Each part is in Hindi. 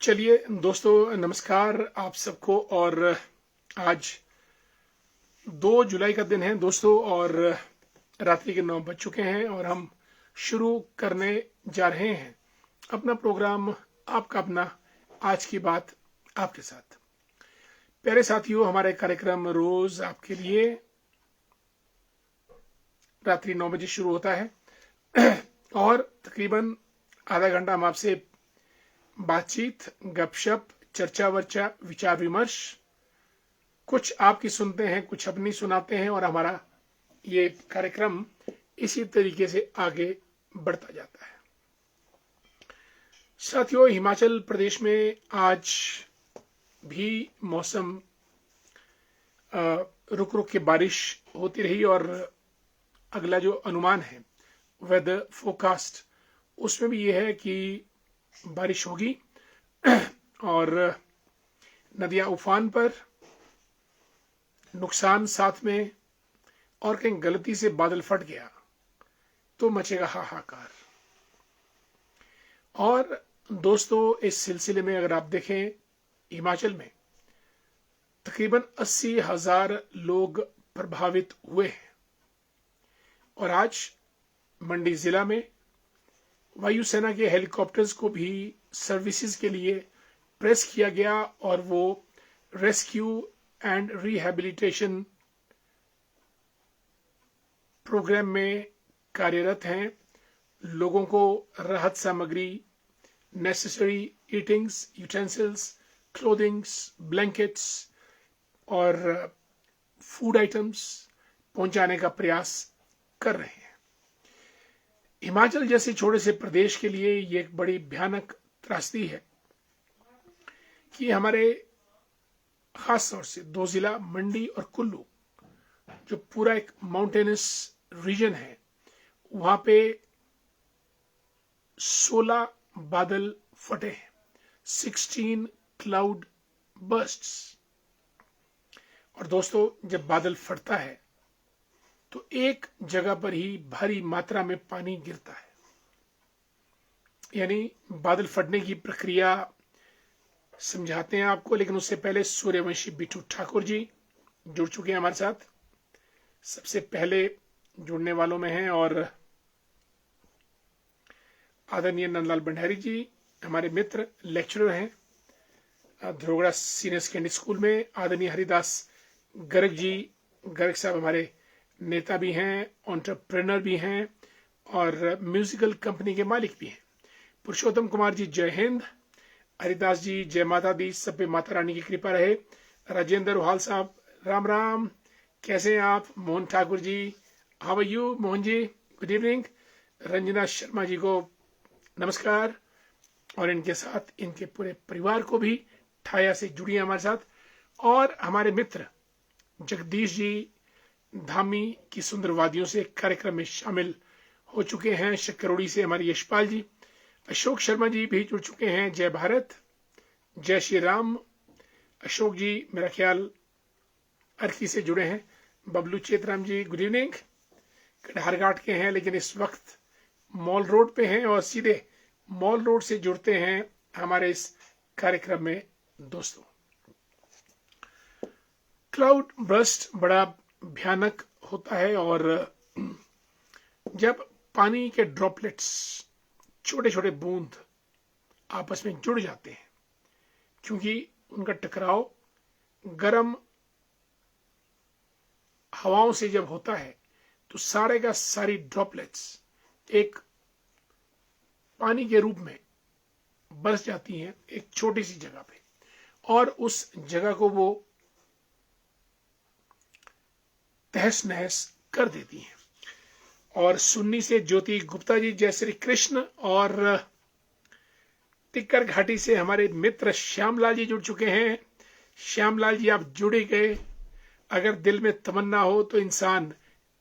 चलिए दोस्तों, नमस्कार आप सबको। और आज 2 जुलाई का दिन है दोस्तों, और रात्रि के 9 बज चुके हैं और हम शुरू करने जा रहे हैं अपना प्रोग्राम, आपका अपना आज की बात आपके साथ। प्यारे साथियों, हमारा कार्यक्रम रोज आपके लिए रात्रि 9 बजे शुरू होता है और तकरीबन आधा घंटा हम आपसे बातचीत, गपशप, चर्चा वर्चा, विचार विमर्श, कुछ आपकी सुनते हैं, कुछ अपनी सुनाते हैं, और हमारा ये कार्यक्रम इसी तरीके से आगे बढ़ता जाता है। साथियों, हिमाचल प्रदेश में आज भी मौसम रुक रुक के बारिश होती रही, और अगला जो अनुमान है वेदर फोरकास्ट, उसमें भी ये है कि बारिश होगी और नदियां उफान पर, नुकसान साथ में, और कहीं गलती से बादल फट गया तो मचेगा हाहाकार। और दोस्तों, इस सिलसिले में अगर आप देखें, हिमाचल में तकरीबन 80,000 लोग प्रभावित हुए हैं। और आज मंडी जिला में वायुसेना के हेलीकॉप्टर्स को भी सर्विसेज के लिए प्रेस किया गया, और वो रेस्क्यू एंड रिहैबिलिटेशन प्रोग्राम में कार्यरत हैं। लोगों को राहत सामग्री, necessary eatings, utensils, clothings, blankets और फूड आइटम्स पहुंचाने का प्रयास कर रहे हैं। हिमाचल जैसे छोटे से प्रदेश के लिए ये एक बड़ी भयानक त्रासदी है कि हमारे खास तौर से 2 जिला मंडी और कुल्लू, जो पूरा एक माउंटेनस रीजन है, वहां पे 16 बादल फटे हैं, 16 क्लाउड बर्स्ट्स। और दोस्तों, जब बादल फटता है तो एक जगह पर ही भारी मात्रा में पानी गिरता है। यानी बादल फटने की प्रक्रिया समझाते हैं आपको, लेकिन उससे पहले सूर्यवंशी बिट्टू ठाकुर जी जुड़ चुके हैं हमारे साथ, सबसे पहले जुड़ने वालों में हैं। और आदरणीय नंदलाल भंडारी जी हमारे मित्र, लेक्चरर हैं धरोगड़ा सीनियर सेकेंडरी स्कूल में। आदरणीय हरिदास गर्ग जी, गर्ग साहब हमारे नेता भी हैं, एंटरप्रेन्योर भी हैं, और म्यूजिकल कंपनी के मालिक भी हैं। पुरुषोत्तम कुमार जी, जय हिंद। हरिदास जी, जय माता दी, सब पे माता रानी की कृपा रहे। राजेंद्र उहाल साहब, राम राम, कैसे हैं आप? Mohan Thakur ji, how are you Mohan ji, good evening. Ranjana Sharma ji को नमस्कार, और इनके साथ इनके पूरे परिवार को भी ठाया से जुड़िए हमारे साथ। और हमारे मित्र जगदीश जी धामी की सुंदर वादियों से कार्यक्रम में शामिल हो चुके हैं। शक्करोड़ी से हमारे यशपाल जी, अशोक शर्मा जी भी जुड़ चुके हैं। जय भारत, जय श्री राम। अशोक जी मेरा ख्याल अर्की से जुड़े हैं। बबलू चेतराम जी, गुड इवनिंग। कटहरघाट के हैं, लेकिन इस वक्त मॉल रोड पे हैं, और सीधे मॉल रोड से जुड़ते हैं हमारे इस कार्यक्रम में। दोस्तों, क्लाउड बर्स्ट बड़ा भयानक होता है, और जब पानी के ड्रॉपलेट्स, छोटे छोटे बूंद आपस में जुड़ जाते हैं, क्योंकि उनका टकराव गर्म हवाओं से जब होता है, तो सारे का सारी ड्रॉपलेट्स एक पानी के रूप में बरस जाती हैं एक छोटी सी जगह पे, और उस जगह को वो तहस नहस कर देती हैं। और सुन्नी से ज्योति गुप्ता जी, जय श्री कृष्ण। और टिक्कर घाटी से हमारे मित्र श्यामलाल जी जुड़ चुके हैं। श्यामलाल जी, आप जुड़े गए। अगर दिल में तमन्ना हो तो इंसान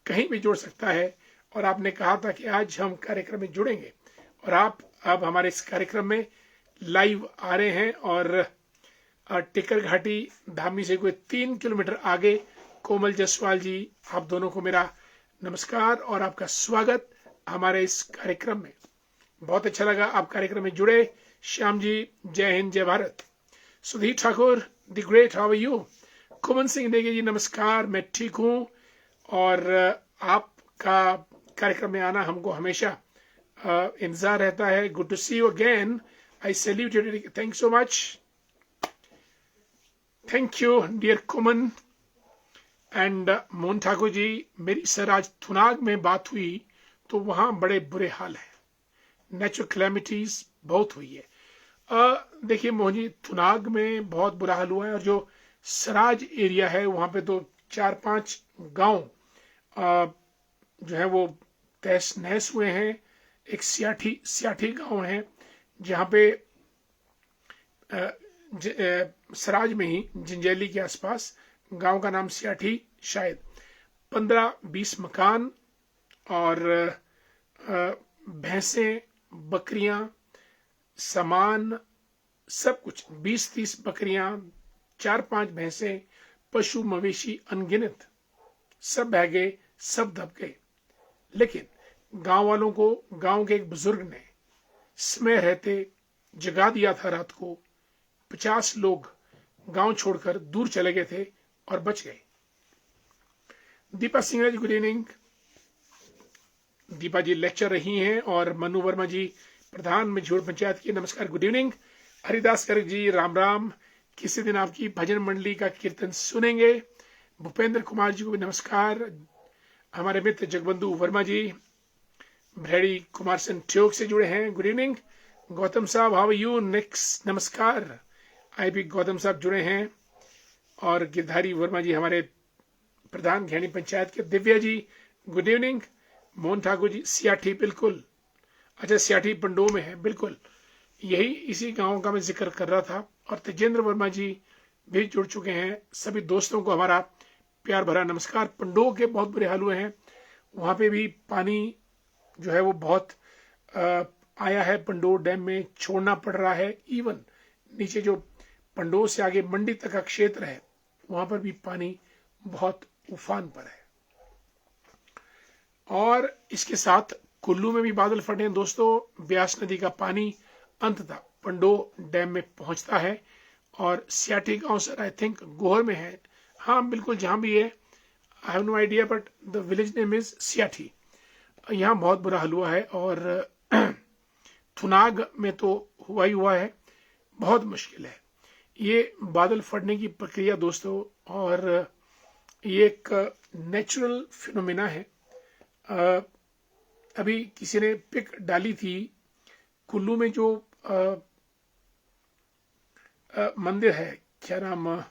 कहीं भी जुड़ सकता है, और आपने कहा था कि आज हम कार्यक्रम में जुड़ेंगे, और आप अब हमारे इस कार्यक्रम में लाइव आ रहे हैं। और टिक्कर घाटी धामी से कोई 3 किलोमीटर आगे कोमल जसवाल जी, आप दोनों को मेरा नमस्कार और आपका स्वागत हमारे इस कार्यक्रम में। बहुत अच्छा लगा आप कार्यक्रम में जुड़े। श्याम जी, जय हिंद, जय Bharat. Sudhir Thakur the great, how are you? Kuman Singh Negi ji, नमस्कार, मैं ठीक हूँ। और आपका कार्यक्रम में आना हमको हमेशा इंतजार रहता है। Good to see you again, I salute you, thank so much, thank you dear Kuman. And Mohan Thakur ji, मेरी सर आज थुनाग में बात हुई तो वहां बड़े बुरे हाल है, नेचुरल क्लैमिटीज बहुत हुई है। देखिए मोहन जी, थुनाग में बहुत बुरा हाल हुआ है, और जो सराज एरिया है वहां पे तो 4-5 गांव जो है वो तहस नहस हुए हैं। एक सियाठी गांव है जहाँ पे सराज में ही जिंजैली के आसपास गांव का नाम सियाठी, शायद 15-20 मकान और भैंसें, बकरियां, सामान, सब कुछ, 20-30 बकरियां, 4-5 भैंसें, पशु मवेशी अनगिनत, सब बह गए, सब दब गए। लेकिन गांव वालों को गांव के एक बुजुर्ग ने समय रहते जगा दिया था। रात को 50 लोग गांव छोड़कर दूर चले गए थे और बच गए। Deepa Singh ji, good evening. दीपा जी लेक्चर रही हैं, और मनु वर्मा जी, प्रधान मझोड़ पंचायत की, नमस्कार, गुड इवनिंग। हरिदास गर्ग जी, राम राम, किसी दिन आपकी भजन मंडली का कीर्तन सुनेंगे। भूपेंद्र कुमार जी को भी नमस्कार। हमारे मित्र जगबंधु वर्मा जी भ्रेड़ी कुमार सेन ट्योक से जुड़े हैं, गुड इवनिंग। गौतम साहब, हाउ आर यू? नेक्स्ट, नमस्कार, आई भी गौतम साहब जुड़े हैं। और गिरधारी वर्मा जी हमारे प्रधान घैनी पंचायत के। Divya ji, good evening. मोहन ठाकुर जी, सियाठी, बिल्कुल, अच्छा सियाठी पंडो में है, बिल्कुल यही इसी गांव का मैं जिक्र कर रहा था। और तेजेंद्र वर्मा जी भी जुड़ चुके हैं। सभी दोस्तों को हमारा प्यार भरा नमस्कार। पंडो के बहुत बुरे हाल हुए हैं, वहां पे भी पानी जो है वो बहुत आया है, पंडो डैम में छोड़ना पड़ रहा है। इवन नीचे जो पंडो से आगे मंडी तक का क्षेत्र है वहां पर भी पानी बहुत उफान पर है। और इसके साथ कुल्लू में भी बादल फटे हैं दोस्तों। ब्यास नदी का पानी अंततः पंडो डैम में पहुंचता है। और सियाठी गांव सर आई थिंक गोहर में है, हाँ बिल्कुल, जहां भी है, I have no idea, but the village name is Siyathi. यहाँ बहुत बुरा हाल हुआ है। और थुनाग में तो हुआ ही हुआ है, बहुत मुश्किल है ये बादल फटने की प्रक्रिया दोस्तों। और ये एक नेचुरल फिनोमिना है। अभी किसी ने पिक डाली थी, कुल्लू में जो मंदिर है, क्या नाम,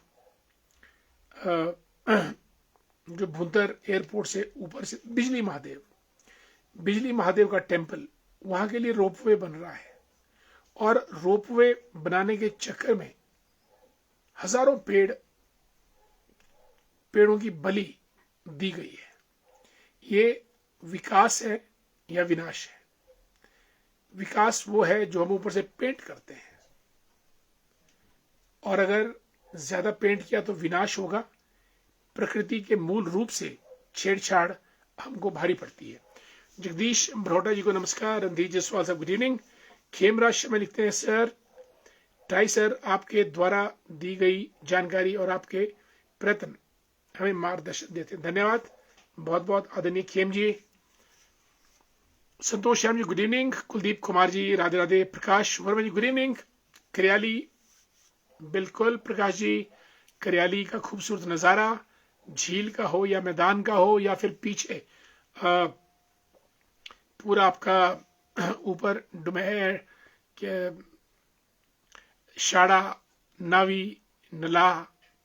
जो भुंतर एयरपोर्ट से ऊपर से बिजली महादेव का टेम्पल, वहां के लिए रोपवे बन रहा है। और रोपवे बनाने के चक्कर में हजारों पेड़ों की बलि दी गई है। ये विकास है या विनाश है? विकास वो है जो हम ऊपर से पेंट करते हैं, और अगर ज्यादा पेंट किया तो विनाश होगा। प्रकृति के मूल रूप से छेड़छाड़ हमको भारी पड़ती है। जगदीश ब्रोटा जी को नमस्कार। रणधीर जसवाल साहब, गुड इवनिंग। खेमराज शर्मा लिखते हैं, सर टाई सर, आपके द्वारा दी गई जानकारी और आपके प्रयत्न हमें मार्गदर्शन देते हैं, धन्यवाद बहुत बहुत आदरणीय खेम जी। संतोष श्याम जी, गुड इवनिंग। कुलदीप कुमार जी, राधे राधे। प्रकाश वर्मा जी, गुड इवनिंग। करियाली, बिल्कुल प्रकाश जी, करियाली का खूबसूरत नजारा, झील का हो या मैदान का हो या फिर पीछे पूरा आपका ऊपर डुमेर के शाड़ा, नावी, नला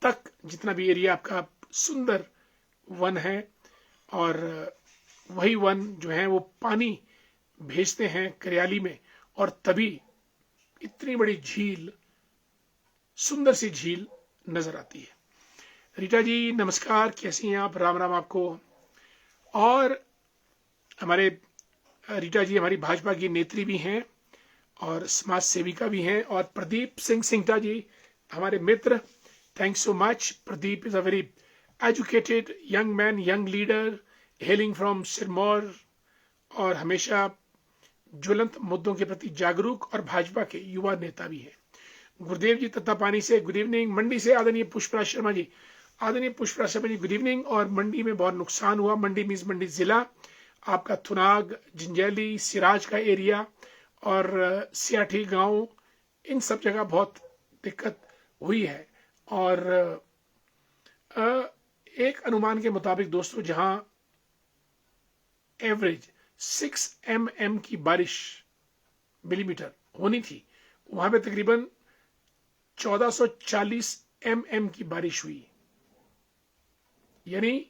तक जितना भी एरिया आपका सुंदर वन है। और वही वन जो है वो पानी भेजते हैं करियाली में, और तभी इतनी बड़ी झील, सुंदर सी झील नजर आती है। रीटा जी नमस्कार, कैसी हैं आप? राम राम आपको। और हमारे रीटा जी हमारी भाजपा की नेत्री भी हैं और समाज सेविका भी हैं। और प्रदीप सिंह सिंगटा जी हमारे मित्र, thanks so much. Pradeep is a very educated young man, young leader, hailing from Sirmaur, और हमेशा ज्वलंत मुद्दों के प्रति जागरूक और भाजपा के युवा नेता भी हैं। गुरुदेव जी तत्तापानी से गुड इवनिंग। मंडी से आदरणीय पुष्पराज शर्मा जी, आदरणीय पुष्पराज शर्मा जी गुड इवनिंग। और मंडी में बहुत नुकसान हुआ, मंडी मीन्स मंडी जिला, आपका थुनाग, जिंजैली, सिराज का एरिया और सियाठी गांव, इन सब जगह बहुत दिक्कत हुई है। और एक अनुमान के मुताबिक दोस्तों, जहां एवरेज 6 mm की बारिश मिलीमीटर होनी थी, वहां पे तकरीबन 1440 mm की बारिश हुई। यानी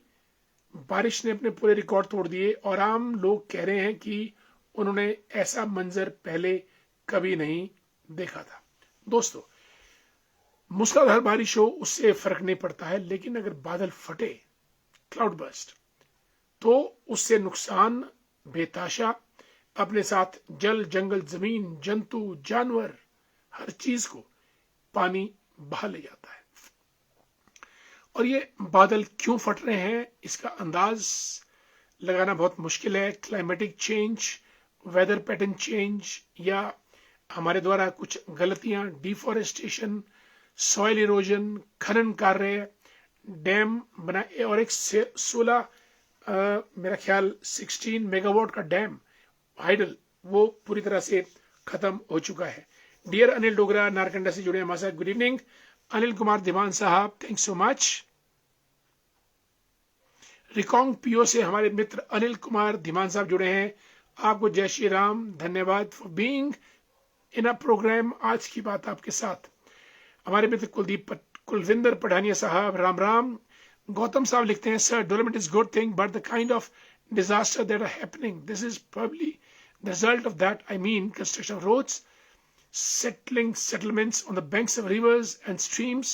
बारिश ने अपने पूरे रिकॉर्ड तोड़ दिए और आम लोग कह रहे हैं कि उन्होंने ऐसा मंजर पहले कभी नहीं देखा था। दोस्तों, मूसलाधार बारिश हो उससे फर्क नहीं पड़ता है, लेकिन अगर बादल फटे, क्लाउड बर्स्ट, तो उससे नुकसान बेताशा, अपने साथ जल, जंगल, जमीन, जंतु, जानवर, हर चीज को पानी बहा ले जाता है। और ये बादल क्यों फट रहे हैं, इसका अंदाज लगाना बहुत मुश्किल है। Climatic change, weather pattern change, या हमारे द्वारा कुछ गलतियां, डिफॉरेस्टेशन, सॉइल इरोजन, खनन कार्य, डैम बनाए, और एक 16 मेरा ख्याल 16 मेगावाट का डैम हाइडल, वो पूरी तरह से खत्म हो चुका है। डियर अनिल डोगरा नारकंडा से जुड़े हमारे साथ, गुड इवनिंग। अनिल कुमार धीमान साहब, thank so much. Reckong PO से हमारे मित्र अनिल कुमार धीमान साहब जुड़े हैं, आपको जय श्री राम, धन्यवाद for being in a program. आज की बात आपके साथ हमारे मित्र कुलविंदर पठानिया साहब, राम राम। गौतम साहब लिखते हैं, sir development is good thing but the kind of disaster that are happening, this is probably the result of that. I mean construction of roads, settlements on the banks of rivers and streams,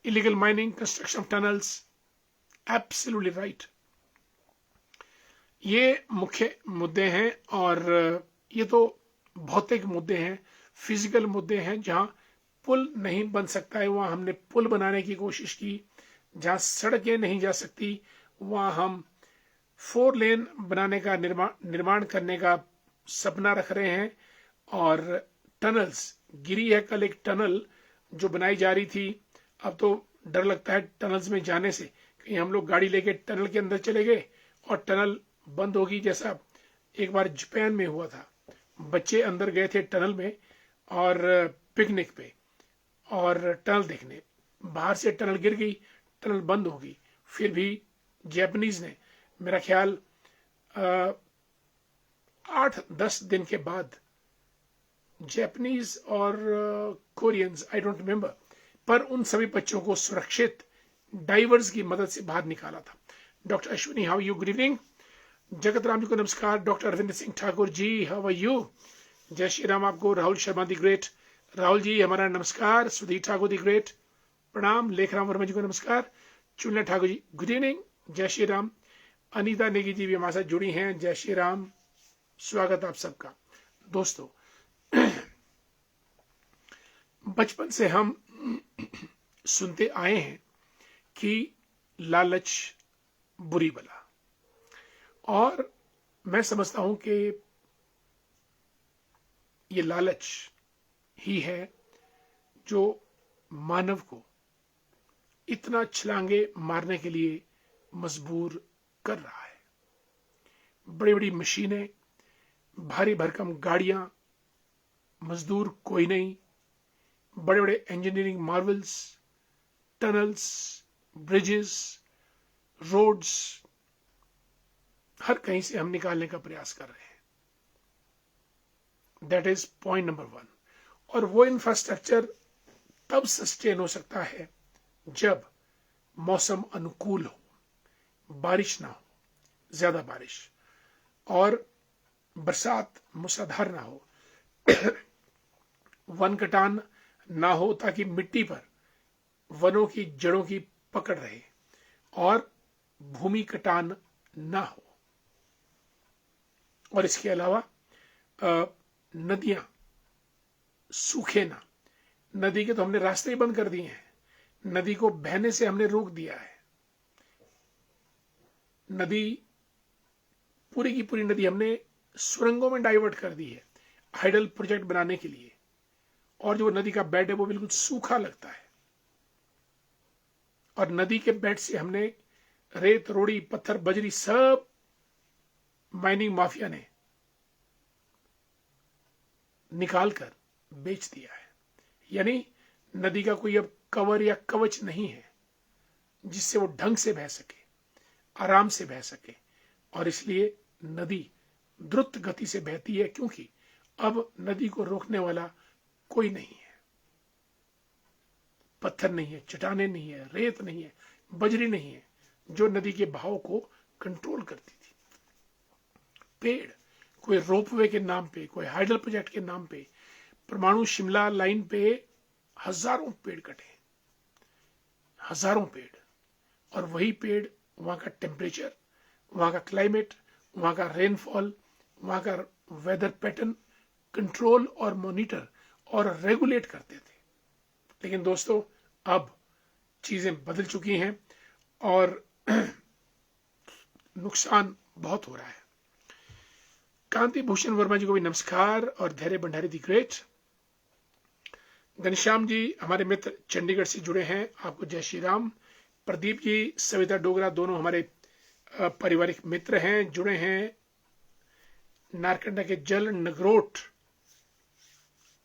illegal mining, construction of tunnels. Absolutely right. ये मुख्य मुद्दे हैं और ये तो भौतिक मुद्दे हैं, फिजिकल मुद्दे हैं। जहां पुल नहीं बन सकता है वहां हमने पुल बनाने की कोशिश की, जहां सड़कें नहीं जा सकती वहां हम 4 लेन बनाने का निर्माण करने का सपना रख रहे हैं। और टनल्स, गिरी है कल एक टनल जो बनाई जा रही थी, अब तो डर लगता है टनल्स में जाने से, कहीं हम लोग गाड़ी लेके टनल के अंदर चले गए और टनल बंद होगी, जैसा एक बार जापान में हुआ था। बच्चे अंदर गए थे टनल में और पिकनिक पे और टनल देखने, बाहर से टनल गिर गई, टनल बंद होगी। फिर भी जापानीज ने मेरा ख्याल 8-10 दिन के बाद, जापानीज और कोरियंस, आई डोंट रिमेम्बर, पर उन सभी बच्चों को सुरक्षित डाइवर्स की मदद से बाहर निकाला था। Doctor Ashwini, how you, good evening. Jagat Ram ji को नमस्कार। Doctor Arvind Singh Thakur ji, how are you, जय श्री राम आपको। राहुल शर्मा दी ग्रेट, राहुल जी हमारा नमस्कार। सुधीर ठाकुर दी ग्रेट, प्रणाम। लेखराम वर्मा जी को नमस्कार। चुनला ठाकुर जी, गुड इवनिंग, जय श्री राम। अनीता नेगी जी भी हमारे साथ जुड़ी हैं, जय श्री राम, स्वागत आप सबका। दोस्तों, बचपन से हम सुनते आए हैं कि लालच बुरी बला, और मैं समझता हूं कि ये लालच ही है जो मानव को इतना छलांगे मारने के लिए मजबूर कर रहा है। बड़ी बड़ी मशीनें, भारी भरकम गाड़ियां, मजदूर कोई नहीं, बड़े बड़े engineering marvels, tunnels, bridges, roads, हर कहीं से हम निकालने का प्रयास कर रहे हैं। That is point number 1। और वो इंफ्रास्ट्रक्चर तब सस्टेन हो सकता है जब मौसम अनुकूल हो, बारिश ना हो, ज्यादा बारिश, और बरसात मूसलाधार ना हो, वन कटान ना हो ताकि मिट्टी पर वनों की जड़ों की पकड़ रहे, और भूमि कटान ना हो। और इसके अलावा नदियां सूखे ना। नदी के तो हमने रास्ते ही बंद कर दिए हैं, नदी को बहने से हमने रोक दिया है। नदी पूरी की पूरी नदी हमने सुरंगों में डाइवर्ट कर दी है हाइडल प्रोजेक्ट बनाने के लिए, और जो नदी का बेड है वो बिल्कुल सूखा लगता है। और नदी के बेड से हमने रेत, रोड़ी, पत्थर, बजरी सब माइनिंग माफिया ने निकाल कर बेच दिया है। यानी नदी का कोई अब कवर या कवच नहीं है जिससे वो ढंग से बह सके, आराम से बह सके। और इसलिए नदी द्रुत गति से बहती है, क्योंकि अब नदी को रोकने वाला कोई नहीं है। पत्थर नहीं है, चट्टाने नहीं है, रेत नहीं है, बजरी नहीं है जो नदी के बहाव को कंट्रोल करती थी। पेड़, कोई रोपवे के नाम पे, कोई हाइडल प्रोजेक्ट के नाम पे, परमाणु शिमला लाइन पे हजारों पेड़ कटे, हजारों पेड़। और वही पेड़ वहां का टेम्परेचर, वहां का क्लाइमेट, वहां का रेनफॉल, वहां का वेदर पैटर्न कंट्रोल और मॉनिटर और रेगुलेट करते थे। लेकिन दोस्तों अब चीजें बदल चुकी हैं और नुकसान बहुत हो रहा है। कांति भूषण वर्मा जी को भी नमस्कार, और धैर्य भंडारी दी ग्रेट। घनश्याम जी हमारे मित्र चंडीगढ़ से जुड़े हैं, आपको जय श्री राम। प्रदीप जी, सविता डोगरा, दोनों हमारे पारिवारिक मित्र हैं, जुड़े हैं नारकंडा के जल नगरोट।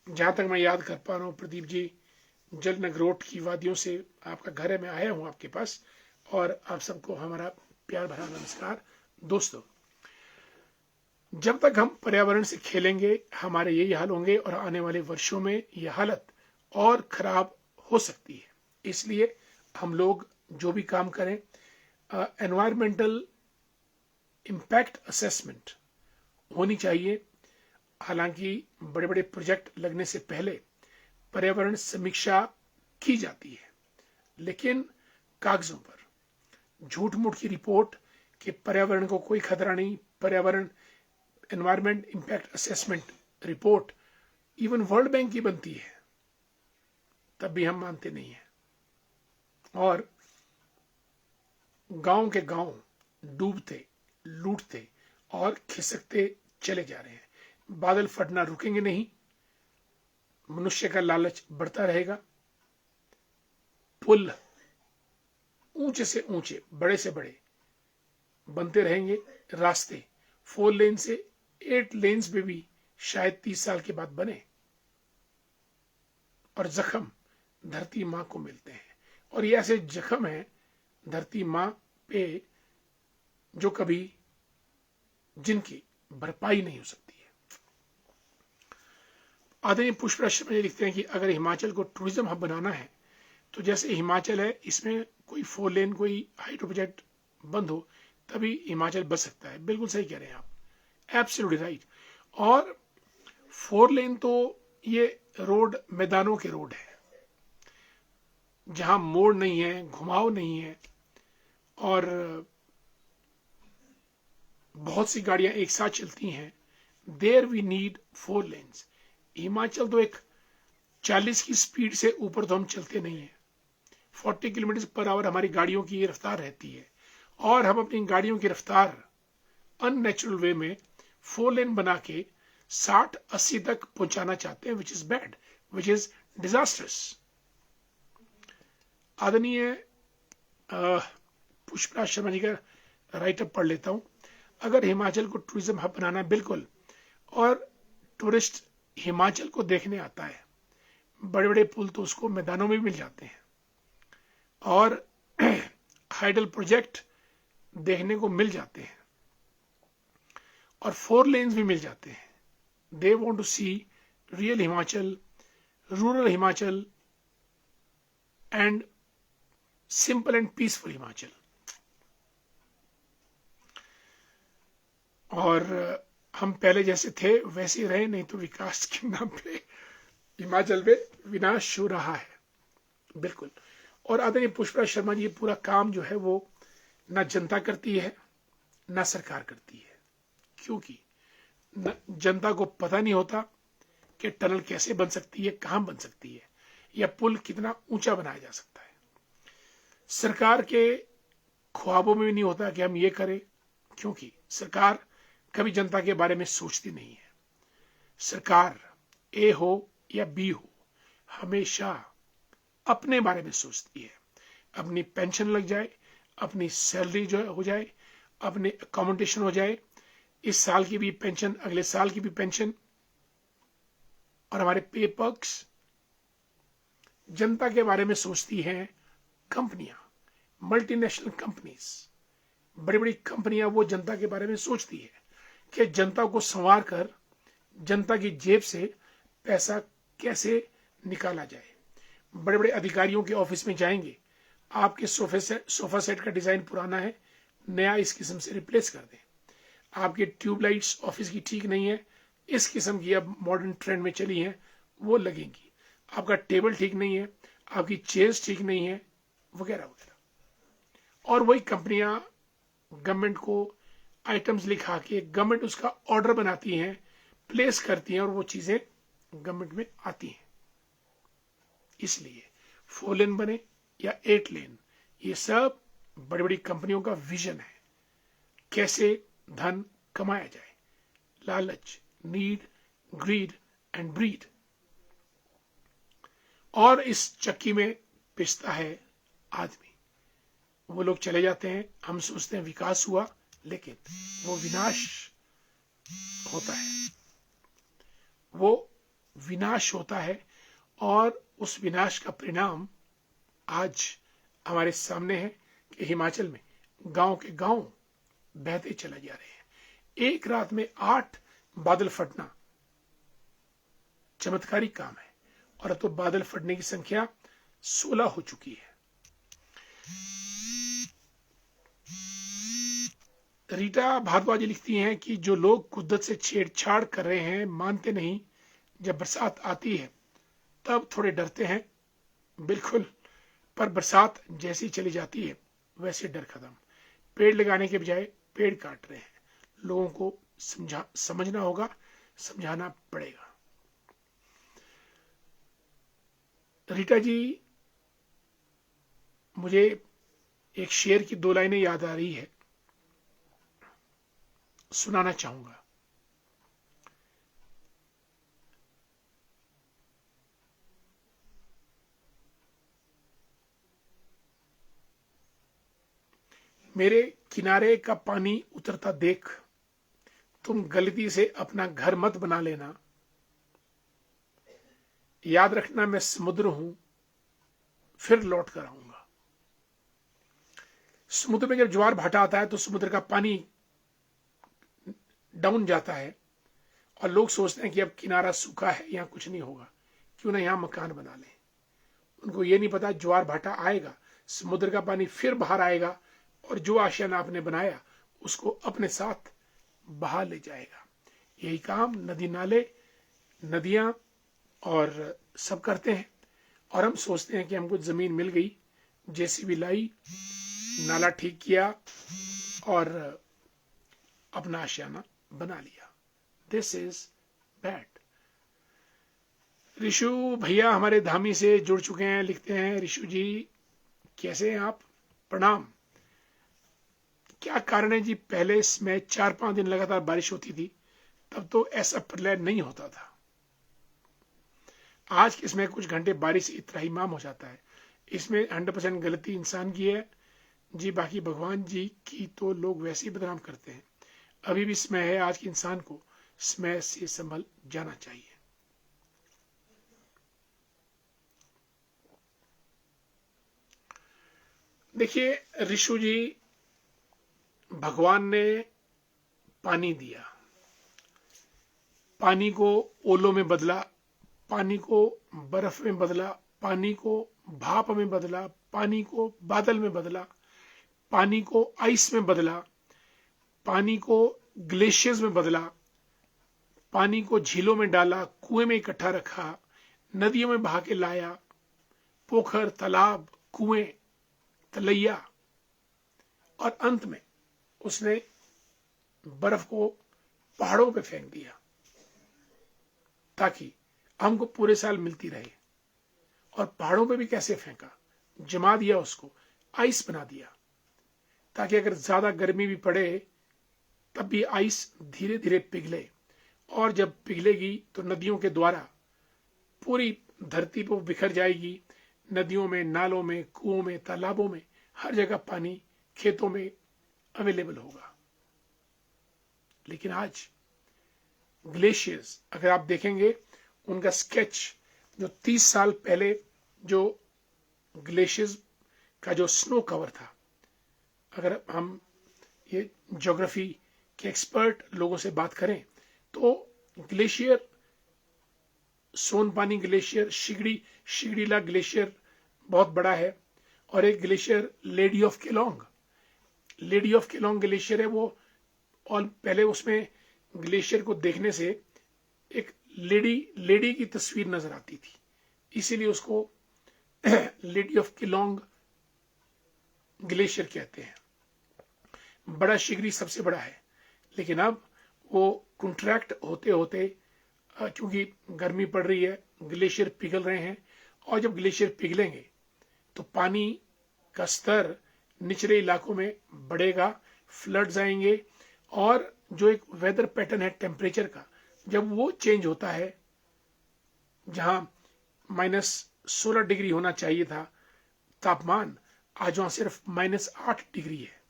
जहां तक मैं याद कर पा रहा हूं प्रदीप जी, जल नगरोट की वादियों से आपका घर है, मैं आया हूं आपके पास, और आप सबको हमारा प्यार भरा नमस्कार। दोस्तों, जब तक हम पर्यावरण से खेलेंगे हमारे यही हाल होंगे, और आने वाले वर्षों में यह हालत और खराब हो सकती है। इसलिए हम लोग जो भी काम करें, एनवायरमेंटल इम्पैक्ट असेसमेंट होनी चाहिए। हालांकि बड़े बड़े प्रोजेक्ट लगने से पहले पर्यावरण समीक्षा की जाती है, लेकिन कागजों पर झूठ मूठ की रिपोर्ट कि पर्यावरण को कोई खतरा नहीं, पर्यावरण environment impact assessment report even world bank की बनती है, तब भी हम मानते नहीं हैं। और गांव के गांव डूबते, लूटते और खिसकते चले जा रहे हैं। बादल फटना रुकेंगे नहीं, मनुष्य का लालच बढ़ता रहेगा। पुल ऊंचे से ऊंचे, बड़े से बड़े बनते रहेंगे, रास्ते 4 लेन से 8 लेन्स में भी शायद 30 साल के बाद बने। और जख्म धरती मां को मिलते हैं, और ये ऐसे जख्म है धरती मां पे जो कभी जिनकी भरपाई नहीं हो सकती है। आदरणीय पुष्पराज शर्मा जी लिखते हैं कि अगर हिमाचल को टूरिज्म हब बनाना है, तो जैसे हिमाचल है, इसमें कोई 4 लेन, कोई हाइड्रो प्रोजेक्ट बंद हो, तभी हिमाचल बच सकता है। बिल्कुल सही कह रहे हैं आप, एब्सोल्युटली राइट। और 4 लेन तो ये रोड मैदानों के रोड है, जहां मोड़ नहीं है, घुमाव नहीं है, और बहुत सी गाड़ियां एक साथ चलती हैं। There we need 4 lanes. Himachal तो एक 40 की स्पीड से ऊपर तो हम चलते नहीं है, 40 किलोमीटर पर आवर हमारी गाड़ियों की रफ्तार रहती है, और हम अपनी गाड़ियों की रफ्तार अननेचुरल वे में 4 लेन बना के 60-80 तक पहुंचाना चाहते हैं, which is bad, which is disasters. आदरणीय पुष्पराज शर्मा जी का राइटअप पढ़ लेता हूं। अगर हिमाचल को टूरिज्म हब बनाना है, बिल्कुल, और टूरिस्ट हिमाचल को देखने आता है, बड़े बड़े पुल तो उसको मैदानों में भी मिल जाते हैं, और हाइडल प्रोजेक्ट देखने को मिल जाते हैं, और 4 लेन्स भी मिल जाते हैं। They want to see real Himachal, rural Himachal, and simple and peaceful Himachal. और हम पहले जैसे थे वैसे ही रहे, नहीं तो विकास के नाम पे हिमाचल में विनाश हो रहा है। बिल्कुल। और आदरणीय पुष्पराज शर्मा जी, ये पूरा काम जो है वो ना जनता करती है ना सरकार करती है, क्योंकि जनता को पता नहीं होता कि टनल कैसे बन सकती है, कहां बन सकती है, या पुल कितना ऊंचा बनाया जा सकता है। सरकार के ख्वाबों में भी नहीं होता कि हम ये करें, क्योंकि सरकार कभी जनता के बारे में सोचती नहीं है। सरकार ए हो या बी हो, हमेशा अपने बारे में सोचती है। अपनी पेंशन लग जाए, अपनी सैलरी जो हो जाए, अपने अकोमोडेशन हो जाए, इस साल की भी पेंशन, अगले साल की भी पेंशन, और हमारे पे पर्क्स, जनता के बारे में सोचती हैं कंपनियां, मल्टीनेशनल कंपनीज, बड़ी बड़ी कंपनियां वो जनता के बारे में सोचती है कि जनता को संवार कर जनता की जेब से पैसा कैसे निकाला जाए। बड़े बड़े अधिकारियों के ऑफिस में जाएंगे, आपके सोफा सेट का डिजाइन पुराना है, नया इस किस्म से रिप्लेस कर दें। आपकी ट्यूबलाइट्स ऑफिस की ठीक नहीं है, इस किस्म की अब मॉडर्न ट्रेंड में चली हैं, वो लगेंगी। आपका टेबल ठीक नहीं है, आपकी चेयर्स ठीक नहीं है, वगैरह वगैरह। और वही कंपनियां गवर्नमेंट को आइटम्स लिखा के गवर्नमेंट उसका ऑर्डर बनाती हैं, प्लेस करती हैं, और वो चीजें गवर्नमेंट में आती हैं। इसलिए 4 लेन बने या 8 लेन, ये सब बड़ी बड़ी कंपनियों का विजन है, कैसे धन कमाया जाए। लालच, नीड, ग्रीड एंड ब्रीड। और इस चक्की में पिसता है आदमी। वो लोग चले जाते हैं, हम सोचते हैं विकास हुआ, लेकिन वो विनाश होता है, वो विनाश होता है। और उस विनाश का परिणाम आज हमारे सामने है कि हिमाचल में गांव के गांव बहते चले जा रहे हैं। एक रात में 8 बादल फटना चमत्कारिक काम है, और अब तो बादल फटने की संख्या 16 हो चुकी है। रीटा भारद्वाज लिखती हैं कि जो लोग कुदरत से छेड़छाड़ कर रहे हैं मानते नहीं, जब बरसात आती है तब थोड़े डरते हैं। बिल्कुल, पर बरसात जैसी चली जाती है वैसे डर खत्म। पेड़ लगाने के बजाय पेड़ काट रहे हैं। लोगों को समझना होगा, समझाना पड़ेगा। रीटा जी, मुझे एक शेर की 2 लाइनें याद आ रही है, सुनाना चाहूंगा। मेरे किनारे का पानी उतरता देख, तुम गलती से अपना घर मत बना लेना। याद रखना मैं समुद्र हूं, फिर लौट कर आऊंगा। समुद्र में जब ज्वार भाटा आता है तो समुद्र का पानी डाउन जाता है, और लोग सोचते हैं कि अब किनारा सूखा है, यहां कुछ नहीं होगा, क्यों ना यहां मकान बना लें। उनको ये नहीं पता ज्वार भाटा आएगा, समुद्र का पानी फिर बाहर आएगा, और जो आशियाना आपने बनाया उसको अपने साथ बहा ले जाएगा। यही काम नदी नाले, नदियां और सब करते हैं। और हम सोचते हैं कि हमको जमीन मिल गई, जेसीबी लाई, नाला ठीक किया और अपना आशियाना बना लिया। This is bad. ऋषु भैया हमारे धामी से जुड़ चुके हैं, लिखते हैं, ऋषु जी कैसे हैं आप, प्रणाम। क्या कारण है जी, पहले इसमें 4-5 दिन लगातार बारिश होती थी, तब तो ऐसा प्रलय नहीं होता था। आज इसमें कुछ घंटे बारिश इत्राहीमाम हो जाता है। इसमें 100% गलती इंसान की है जी, बाकी भगवान जी की तो लोग वैसे ही बदनाम करते हैं। अभी भी समय है, आज के इंसान को समय से संभल जाना चाहिए। देखिए ऋषु जी, भगवान ने पानी दिया, पानी को ओलों में बदला, पानी को बर्फ में बदला, पानी को भाप में बदला, पानी को बादल में बदला, पानी को आइस में बदला, पानी को ग्लेशियर्स में बदला, पानी को झीलों में डाला, कुएं में इकट्ठा रखा, नदियों में बहा के लाया, पोखर, तालाब, कुएं, तलैया, और अंत में उसने बर्फ को पहाड़ों पे फेंक दिया ताकि हमको पूरे साल मिलती रहे। और पहाड़ों पे भी कैसे फेंका, जमा दिया, उसको आइस बना दिया, ताकि अगर ज्यादा गर्मी भी पड़े तब भी आइस धीरे धीरे पिघले, और जब पिघलेगी तो नदियों के द्वारा पूरी धरती पर बिखर जाएगी। नदियों में, नालों में, कुओं में, तालाबों में, हर जगह पानी खेतों में अवेलेबल होगा। लेकिन आज ग्लेशियर्स अगर आप देखेंगे, उनका स्केच जो 30 साल पहले जो ग्लेशियर्स का जो स्नो कवर था, अगर हम ये ज्योग्राफी के एक्सपर्ट लोगों से बात करें तो ग्लेशियर, सोनपानी ग्लेशियर, शिगड़ीला ग्लेशियर बहुत बड़ा है, और एक glacier lady of Kelong glacier है वो। और पहले उसमें ग्लेशियर को देखने से एक लेडी की तस्वीर नजर आती थी, इसीलिए उसको लेडी ऑफ केलोंग ग्लेशियर कहते हैं। बड़ा शिगरी सबसे बड़ा है, लेकिन अब वो कंट्रैक्ट होते होते, क्योंकि गर्मी पड़ रही है, ग्लेशियर पिघल रहे हैं, और जब ग्लेशियर पिघलेंगे तो पानी का स्तर निचले इलाकों में बढ़ेगा, फ्लड्स आएंगे, और जो एक वेदर पैटर्न है टेम्परेचर का, जब वो चेंज होता है, जहां -16 डिग्री होना चाहिए था तापमान, आज वहां सिर्फ -8 डिग्री है।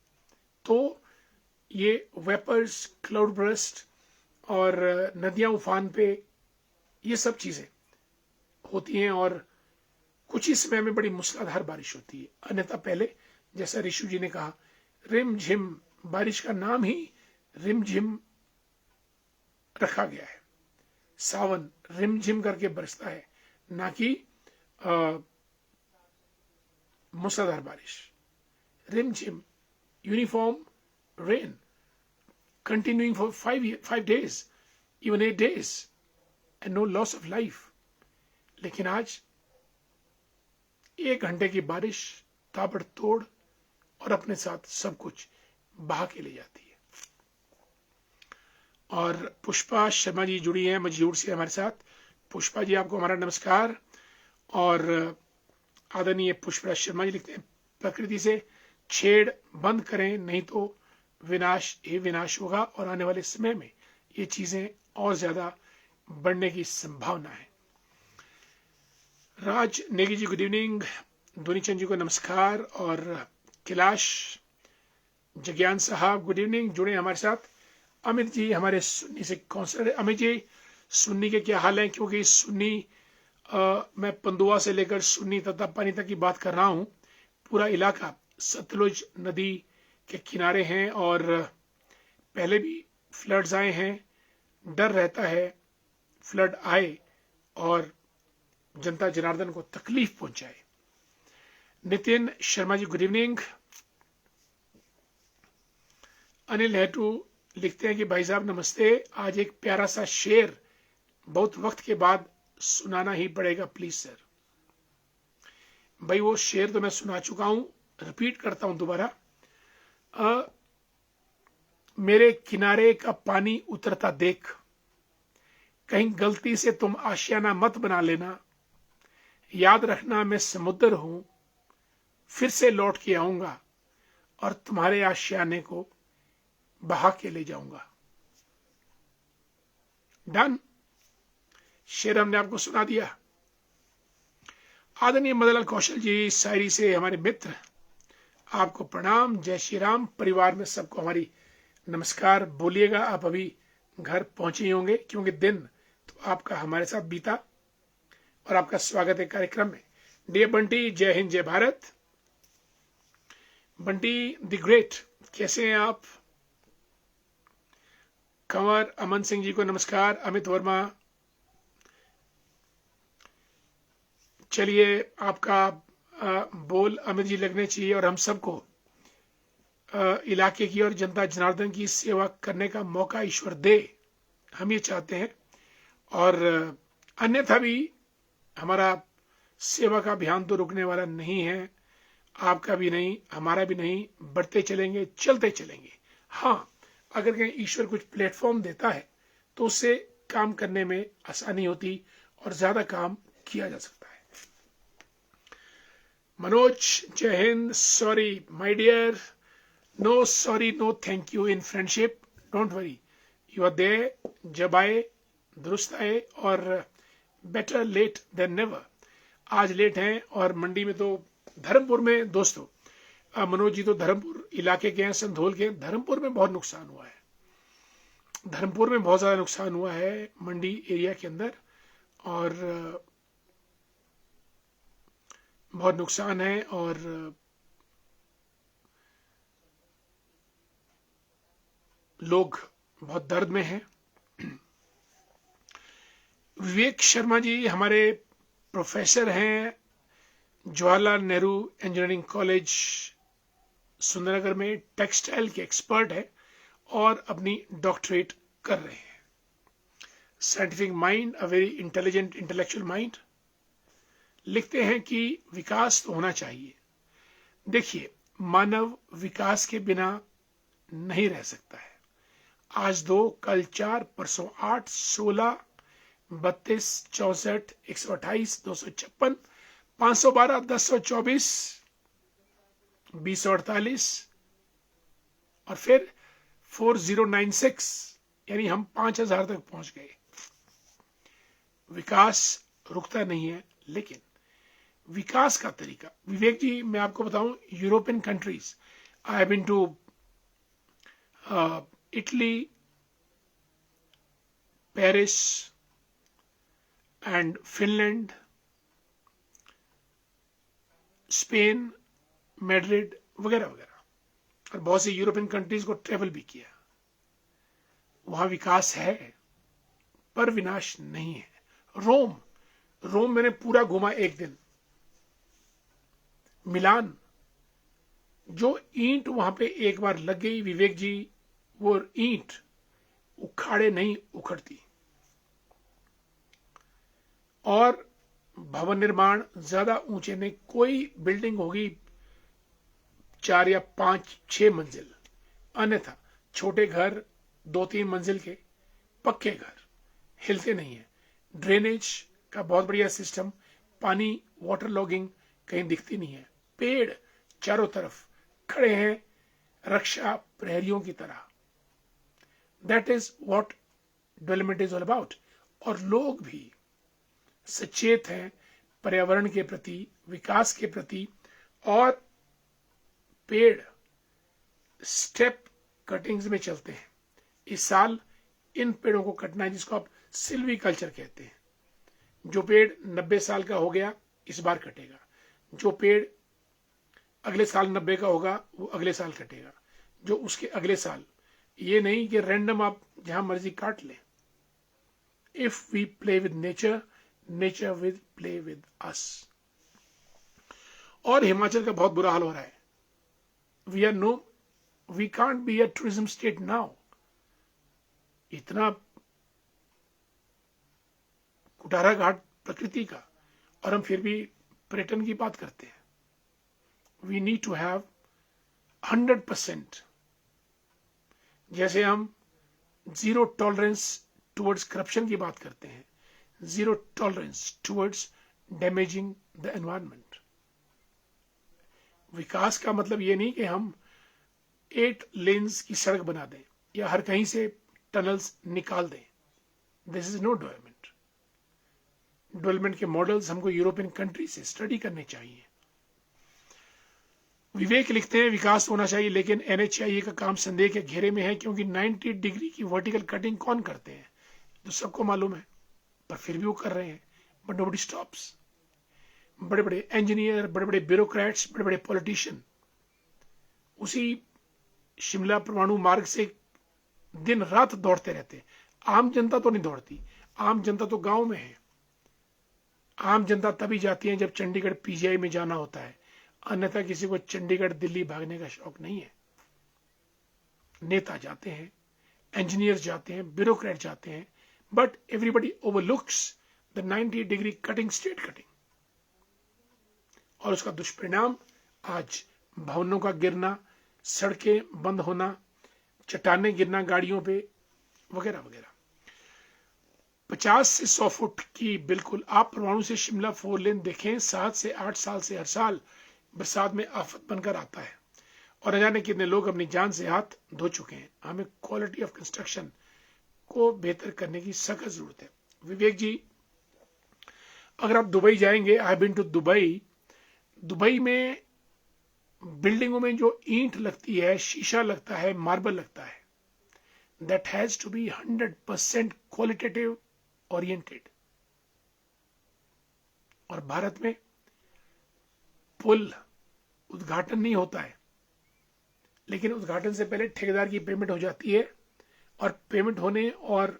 तो ये वेपर्स, क्लाउड बर्स्ट और नदियां उफान पे, ये सब चीजें होती हैं, और कुछ ही समय में बड़ी मूसलाधार बारिश होती है। अन्यथा पहले, जैसा ऋषु जी ने कहा, रिम झिम, बारिश का नाम ही रिम झिम रखा गया है। सावन रिम झिम करके बरसता है, ना कि मूसलाधार बारिश। रिम झिम, uniform rain continuing for 5 days, even 8 days, and no loss of life. लेकिन आज 1 घंटे की बारिश ताबड़तोड़ और अपने साथ सब कुछ बहा के ले जाती है। और पुष्पा शर्मा जी जुड़ी हैं मजदूर से हमारे साथ। पुष्पा जी, आपको हमारा नमस्कार। और आदरणीय पुष्पा शर्मा जी लिखते हैं, प्रकृति से छेड़ बंद करें, नहीं तो विनाश ही विनाश होगा, और आने वाले समय में ये चीजें और ज्यादा बढ़ने की संभावना है। राज नेगी जी गुड इवनिंग, धोनीचंद जी को नमस्कार, और कैलाश जज्ञान साहब गुड इवनिंग, जुड़े हमारे साथ। अमित जी हमारे सुन्नी से काउंसलर है। अमित जी, सुन्नी के क्या हाल है? क्योंकि सुन्नी, मैं पंदुआ से लेकर सुन्नी तथा पानी तक की बात कर रहा हूं। पूरा इलाका सतलुज नदी के किनारे हैं, और पहले भी फ्लड्स आए हैं। डर रहता है फ्लड आए और जनता जनार्दन को तकलीफ पहुंचाए। Nitin Sharma ji good evening. अनिल नेहरू लिखते हैं कि भाई साहब नमस्ते, आज एक प्यारा सा शेर बहुत वक्त के बाद सुनाना ही पड़ेगा प्लीज सर। भाई वो शेर तो मैं सुना चुका हूं, रिपीट करता हूं दोबारा। मेरे किनारे का पानी उतरता देख, कहीं गलती से तुम आशियाना मत बना लेना। याद रखना मैं समुद्र हूं, फिर से लौट के आऊंगा और तुम्हारे आशियाने को बहा के ले जाऊंगा। डन, शेर हमने आपको सुना दिया। आदरणीय मदनलाल कौशल जी शायरी से हमारे मित्र, आपको प्रणाम। जय श्री राम। परिवार में सबको हमारी नमस्कार बोलिएगा। आप अभी घर पहुंचे ही होंगे, क्योंकि दिन तो आपका हमारे साथ बीता, और आपका स्वागत है कार्यक्रम में। डियर बंटी, जय हिंद, जय भारत। बंटी द ग्रेट, कैसे हैं आप? कंवर अमन सिंह जी को नमस्कार। अमित वर्मा, चलिए आपका बोल अमित जी लगने चाहिए, और हम सबको इलाके की और जनता जनार्दन की सेवा करने का मौका ईश्वर दे, हम ये चाहते हैं। और अन्यथा भी हमारा सेवा का अभियान तो रुकने वाला नहीं है, आपका भी नहीं, हमारा भी नहीं, बढ़ते चलेंगे, चलते चलेंगे। हाँ, अगर कहीं ईश्वर कुछ प्लेटफॉर्म देता है तो उससे काम करने में आसानी होती और ज्यादा काम किया जा सकता है। मनोज, जय Hind. Sorry my dear, no sorry no thank you in friendship. Don't worry, you are there, जब आए दुरुस्त आए, और बेटर लेट देन नेवर। आज लेट हैं, और मंडी में तो धर्मपुर में दोस्तों, मनोज जी तो धर्मपुर इलाके के हैं, संधोल के। धर्मपुर में बहुत नुकसान हुआ है, धर्मपुर में बहुत ज्यादा नुकसान हुआ है मंडी एरिया के अंदर, और बहुत नुकसान है, और लोग बहुत दर्द में हैं। विवेक शर्मा जी हमारे प्रोफेसर हैं, जवाहरलाल नेहरू इंजीनियरिंग कॉलेज सुंदरनगर में, टेक्सटाइल के एक्सपर्ट है, और अपनी डॉक्टरेट कर रहे हैं। Scientific mind, a very intelligent intellectual mind. लिखते हैं कि विकास तो होना चाहिए। देखिए, मानव विकास के बिना नहीं रह सकता है। आज 2, कल 4, परसों 8, 16, 32, 64, 128, 256, 512, 1024, 2048, और फिर 4096, यानी हम 5000 तक पहुंच गए। विकास रुकता नहीं है, लेकिन विकास का तरीका, विवेक जी मैं आपको बताऊं, European countries, I have been to Italy, Paris and Finland, Spain, Madrid वगैरह वगैरह, और बहुत सी यूरोपियन कंट्रीज को ट्रेवल भी किया। वहां विकास है, पर विनाश नहीं है। रोम मैंने पूरा घूमा एक दिन। मिलान, जो ईंट वहां पे एक बार लग गई विवेक जी, वो ईंट उखाड़े नहीं उखड़ती। और भवन निर्माण ज्यादा ऊंचे नहीं, कोई बिल्डिंग होगी 4 या 5, 6 मंजिल, अन्यथा छोटे घर 2-3 मंजिल के पक्के घर हिलते नहीं है। ड्रेनेज का बहुत बढ़िया सिस्टम, पानी वाटर लॉगिंग कहीं दिखती नहीं है। पेड़ चारों तरफ खड़े हैं रक्षा प्रहरियों की तरह। That is what development is all about. और लोग भी सचेत हैं पर्यावरण के प्रति, विकास के प्रति, और पेड़ स्टेप कटिंग्स में चलते हैं। इस साल इन पेड़ों को कटना है, जिसको आप सिल्वी कल्चर कहते हैं। जो पेड़ 90 साल का हो गया, इस बार कटेगा। जो पेड़ अगले साल 90 का होगा, वो अगले साल कटेगा, जो उसके अगले साल। ये नहीं कि रैंडम आप जहां मर्जी काट लें। If we play with nature, nature with play with us. और हिमाचल का बहुत बुरा हाल हो रहा है। We can't be a tourism state now. इतना कुटारा घाट प्रकृति का, और हम फिर भी पर्यटन की बात करते हैं। वी नीड टू हैव 100%, जैसे हम जीरो टॉलरेंस टुवर्ड्स करप्शन की बात करते हैं, zero tolerance towards damaging the environment. विकास का मतलब ये नहीं कि हम 8 लेन्स की सड़क बना दें या हर कहीं से टनल्स निकाल दें। This is no development. Development के मॉडल्स हमको यूरोपियन कंट्री से स्टडी करने चाहिए। विवेक लिखते हैं विकास होना चाहिए, लेकिन NHAI का काम संदेह के घेरे में है, क्योंकि 90 डिग्री की वर्टिकल कटिंग कौन करते हैं, तो सबको मालूम है, पर फिर भी वो कर रहे हैं। But nobody stops. बड़े बड़े इंजीनियर, बड़े बड़े ब्यूरोक्रेट्स, बड़े बड़े पॉलिटिशियन उसी शिमला परमाणु मार्ग से दिन रात दौड़ते रहते हैं। आम जनता तो नहीं दौड़ती, आम जनता तो गांव में है। आम जनता तभी जाती है जब चंडीगढ़ PGI में जाना होता है, अन्यथा किसी को चंडीगढ़ दिल्ली भागने का शौक नहीं है। नेता जाते हैं, इंजीनियर जाते हैं, ब्यूरोक्रेट जाते हैं, but everybody overlooks the 90 degree cutting, straight cutting. और उसका दुष्परिणाम आज भवनों का गिरना, सड़कें बंद होना, चट्टानें गिरना गाड़ियों पे, वगैरह वगैरह। 50 से 100 फुट की, बिल्कुल आप परमाणु से शिमला 4 लेन देखें, 7 से 8 साल से हर साल बरसात में आफत बनकर आता है। और न जाने कितने लोग अपनी जान से हाथ धो चुके हैं। हमें क्वालिटी ऑफ कंस्ट्रक्शन को बेहतर करने की सख्त जरूरत है। विवेक जी, अगर आप दुबई जाएंगे, I been to Dubai, Dubai में बिल्डिंगों में जो ईंट लगती है, शीशा लगता है, मार्बल लगता है, that has to be 100% qualitative oriented. और भारत में पुल उद्घाटन नहीं होता है, लेकिन उद्घाटन से पहले ठेकेदार की पेमेंट हो जाती है, और पेमेंट होने और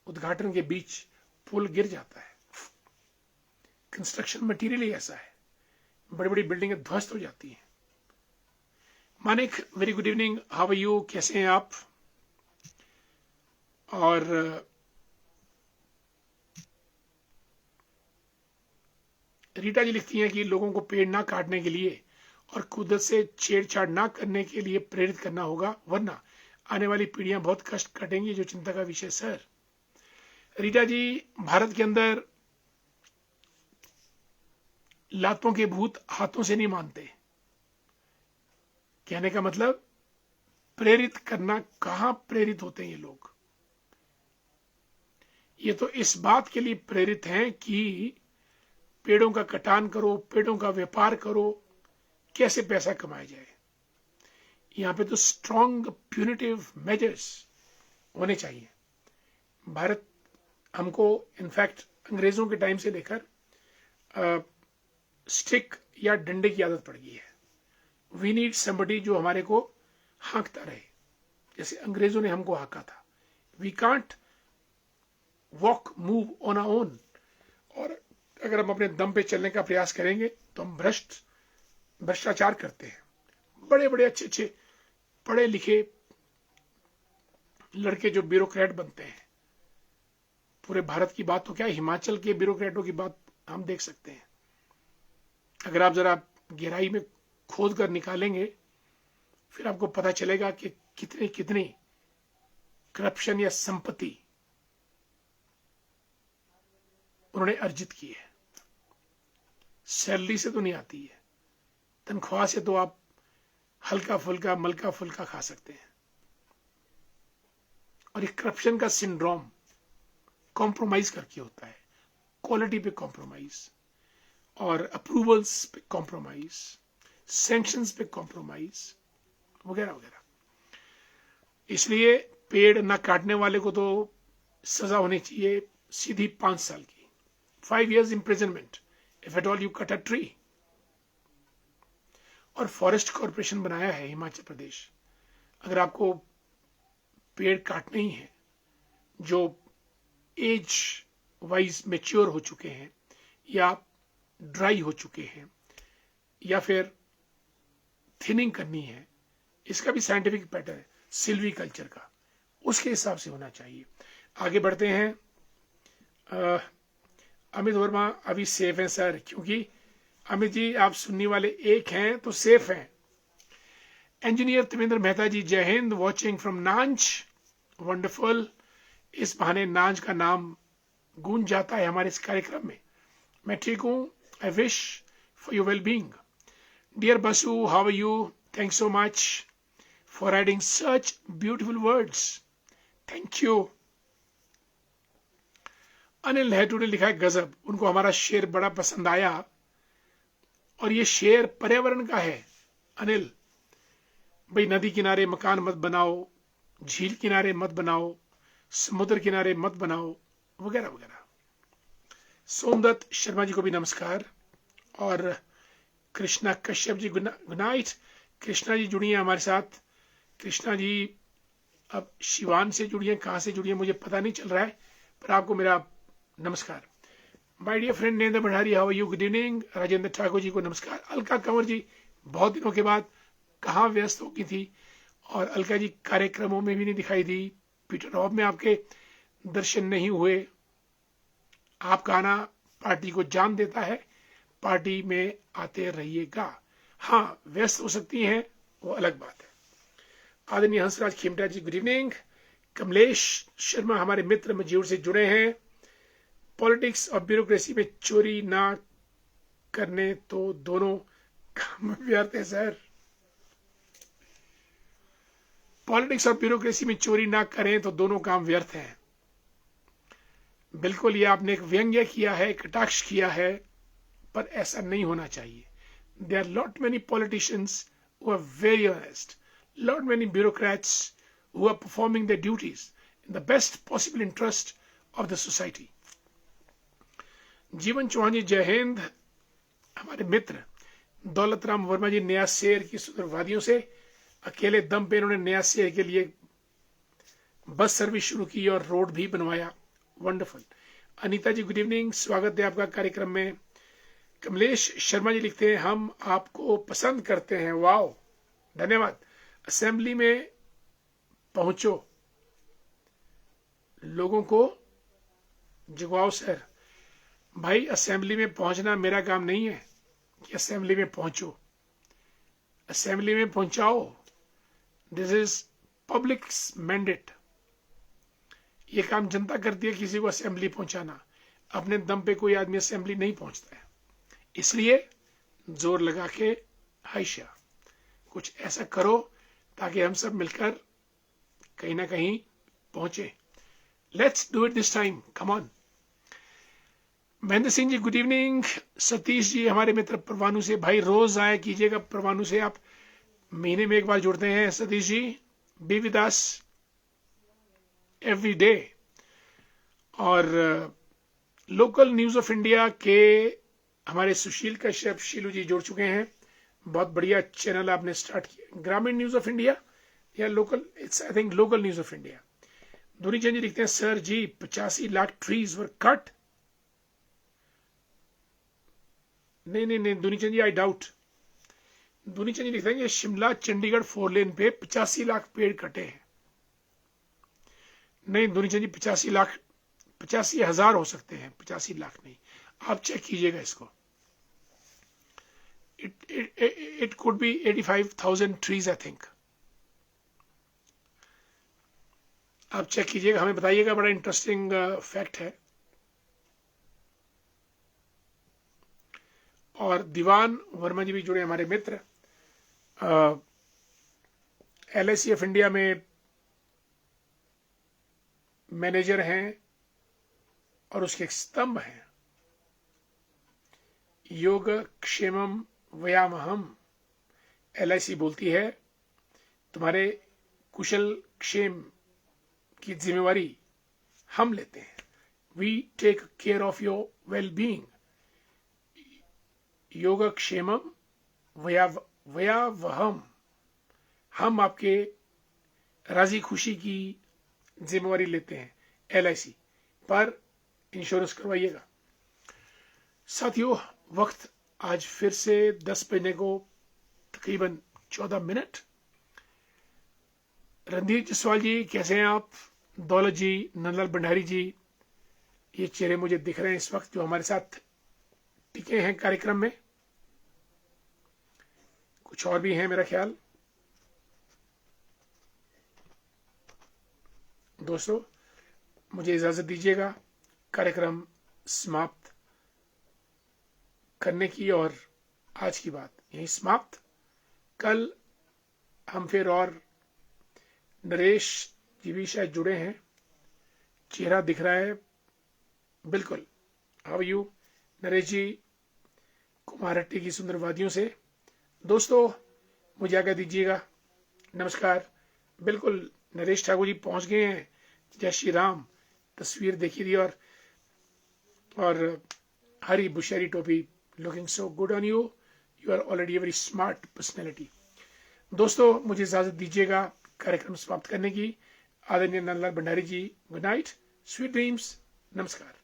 उद्घाटन के बीच पुल गिर जाता है। कंस्ट्रक्शन मटेरियल ही ऐसा है, बड़ी बड़ी बिल्डिंगें ध्वस्त हो जाती हैं। Manik, very good evening, how are you, कैसे हैं आप? और रीटा जी लिखती हैं कि लोगों को पेड़ ना काटने के लिए और कुदरत से छेड़छाड़ ना करने के लिए प्रेरित करना होगा, वरना आने वाली पीढ़ियां बहुत कष्ट काटेंगी, जो चिंता का विषय। सर रीटा जी, भारत के अंदर लातों के भूत हाथों से नहीं मानते। कहने का मतलब, प्रेरित करना, कहां प्रेरित होते हैं ये लोग? ये तो इस बात के लिए प्रेरित हैं कि पेड़ों का कटान करो, पेड़ों का व्यापार करो, कैसे पैसा कमाया जाए। यहां पे तो स्ट्रॉन्ग प्यूनिटिव मेजर्स होने चाहिए। भारत हमको इनफैक्ट अंग्रेजों के टाइम से लेकर स्टिक या डंडे की आदत पड़ गई है। वी नीड समबडी जो हमारे को हाँकता रहे, जैसे अंग्रेजों ने हमको हाँका था। We can't walk move on our own. और अगर हम अपने दम पे चलने का प्रयास करेंगे तो हम भ्रष्टाचार करते हैं। बड़े बड़े अच्छे अच्छे पढ़े लिखे लड़के जो ब्यूरोक्रेट बनते हैं, पूरे भारत की बात तो क्या, हिमाचल के ब्यूरोक्रेटों की बात हम देख सकते हैं। अगर आप जरा गहराई में खोद कर निकालेंगे, फिर आपको पता चलेगा कि कितनी कितनी करप्शन या संपत्ति उन्होंने अर्जित की है। सैलरी से तो नहीं आती है, तनख्वाह से तो आप हल्का फुल्का मलका फुल्का खा सकते हैं। और ये करप्शन का सिंड्रोम कॉम्प्रोमाइज करके होता है, क्वालिटी पे कॉम्प्रोमाइज, और अप्रूवल्स पे कॉम्प्रोमाइज, सैंक्शंस पे कॉम्प्रोमाइज, वगैरह वगैरह। इसलिए पेड़ ना काटने वाले को तो सजा होनी चाहिए सीधी 5 साल की, 5 years imprisonment if at all you cut a tree। और फॉरेस्ट कॉर्पोरेशन बनाया है हिमाचल प्रदेश। अगर आपको पेड़ काटने ही है जो एज वाइज मेच्योर हो चुके हैं, या ड्राई हो चुके हैं, या फिर थिनिंग करनी है, इसका भी साइंटिफिक पैटर्न है सिल्वी कल्चर का, उसके हिसाब से होना चाहिए। आगे बढ़ते हैं। अमित वर्मा अभी सेफ हैं सर, क्योंकि अमित जी आप सुनने वाले एक हैं तो सेफ हैं। इंजीनियर तमेंद्र मेहता जी, जय हिंद, वॉचिंग फ्रॉम नांच, वंडरफुल। इस बहाने नांच का नाम गूंज जाता है हमारे इस कार्यक्रम में। मैं ठीक हूं, I wish for your well being. Dear Basu, how are you? Thanks so much for writing such beautiful words, thank you. Anil Nehru ने लिखा है गजब, उनको हमारा शेर बड़ा पसंद आया, और ये शेर पर्यावरण का है। अनिल भाई, नदी किनारे मकान मत बनाओ, झील किनारे मत बनाओ, समुद्र किनारे मत बनाओ, वगैरह वगैरह। सोमदत्त शर्मा जी को भी नमस्कार, और कृष्णा कश्यप जी गुड नाइट। कृष्णा जी जुड़ी हैं हमारे साथ। कृष्णा जी अब शिवान से जुड़ी हैं, कहां से जुड़ी हैं मुझे पता नहीं चल रहा है, पर आपको मेरा नमस्कार। My dear friend Narendra Bhandari, how are you? Good evening. Rajendra Thakur ji को नमस्कार। अलका कंवर जी, बहुत दिनों के बाद कहाँ व्यस्त हो गई थी, और अलका जी कार्यक्रमों में भी नहीं दिखाई दी, पीटर हॉब में आपके दर्शन नहीं हुए। आपका आना पार्टी को जान देता है, पार्टी में आते रहिएगा। हाँ, व्यस्त हो सकती हैं, वो अलग बात है। आदरणीय हंसराज खेमटा जी, गुड इवनिंग। कमलेश शर्मा हमारे मित्र मजूर से जुड़े हैं। पॉलिटिक्स और ब्यूरोक्रेसी में चोरी ना करने तो दोनों काम व्यर्थ है सर। पॉलिटिक्स और ब्यूरोक्रेसी में चोरी ना करें तो दोनों काम व्यर्थ हैं। बिल्कुल, ये आपने एक व्यंग्य किया है, कटाक्ष किया है, पर ऐसा नहीं होना चाहिए। There are lot many politicians who are very honest, lot many bureaucrats who are performing their duties in the best possible interest of the society. जीवन चौहान जी जय हिंद। हमारे मित्र दौलत राम वर्मा जी नया शहर की सुंदरवादियों से अकेले दम पे इन्होंने नया शहर के लिए बस सर्विस शुरू की और रोड भी बनवाया। वंडरफुल। अनीता जी गुड इवनिंग, स्वागत है आपका कार्यक्रम में। कमलेश शर्मा जी लिखते हैं हम आपको पसंद करते हैं। वाओ, धन्यवाद। असेंबली में पहुंचो, लोगों को जगवाओ सर। भाई, असेंबली में पहुंचना मेरा काम नहीं है कि असेंबली में पहुंचो, असेंबली में पहुंचाओ। This is public mandate. ये काम जनता करती है, किसी को असेंबली पहुंचाना। अपने दम पे कोई आदमी असेंबली नहीं पहुंचता है, इसलिए जोर लगा के हाइशा कुछ ऐसा करो ताकि हम सब मिलकर कहीं ना कहीं पहुंचे। Let's do it this time, come on. Mahendra Singh ji good evening. Satish ji हमारे मित्र परवाणु से, भाई रोज आया कीजिएगा परवाणु से, आप महीने में एक बार जुड़ते हैं। Satish G be with us every day. और लोकल न्यूज ऑफ इंडिया के हमारे सुशील कश्यप शीलू जी जुड़ चुके हैं। बहुत बढ़िया चैनल आपने स्टार्ट किया, ग्रामीण न्यूज ऑफ इंडिया या local, it's I think local news of India. Dunichand ji लिखते हैं sir ji 85 lakh trees were cut. नहीं दुनीचंद जी आई डाउट। दुनीचंद जी लिखते हैं कि शिमला चंडीगढ़ 4 लेन पे 85 लाख पेड़ कटे हैं। नहीं दुनीचंद जी 85,000 हो सकते हैं, 85 लाख नहीं। आप चेक कीजिएगा इसको। It could be 85,000 trees I think. आप चेक कीजिएगा, हमें बताइएगा, बड़ा इंटरेस्टिंग फैक्ट है। और दीवान वर्मा जी भी जुड़े हमारे मित्र, LIC ऑफ इंडिया में मैनेजर हैं और उसके एक स्तंभ हैं। योग क्षेमम व्यामहम, LIC बोलती है तुम्हारे कुशल क्षेम की जिम्मेवारी हम लेते हैं। We take care of your well being. योग क्षेमम व्यावहम, हम आपके राजी खुशी की जिम्मेवारी लेते हैं। LIC पर इंश्योरेंस करवाइएगा। साथियों, वक्त आज फिर से 10 बजने को तकरीबन 14 मिनट। रणधीर जसवाल जी कैसे हैं आप? दौलत जी, नंदलाल भंडारी जी, ये चेहरे मुझे दिख रहे हैं इस वक्त जो हमारे साथ टिके हैं कार्यक्रम में। कुछ और भी हैं मेरा ख्याल। दोस्तों, मुझे इजाजत दीजिएगा कार्यक्रम समाप्त करने की, और आज की बात यही समाप्त। कल हम फिर, और नरेश जी भी शायद जुड़े हैं, चेहरा दिख रहा है बिल्कुल। हाउ यू नरेश जी, कुमारहट्टी की सुंदर वादियों से। दोस्तों, मुझे आज्ञा दीजिएगा, नमस्कार। बिल्कुल नरेश ठाकुर जी पहुंच गए हैं, जय श्री राम। तस्वीर देखी थी, और हरी बुशेरी टोपी, looking so good on you, you are already a very smart personality. दोस्तों, मुझे इजाजत दीजिएगा कार्यक्रम समाप्त करने की। आदरणीय Nandlal Bhandari ji, good night, sweet dreams, नमस्कार।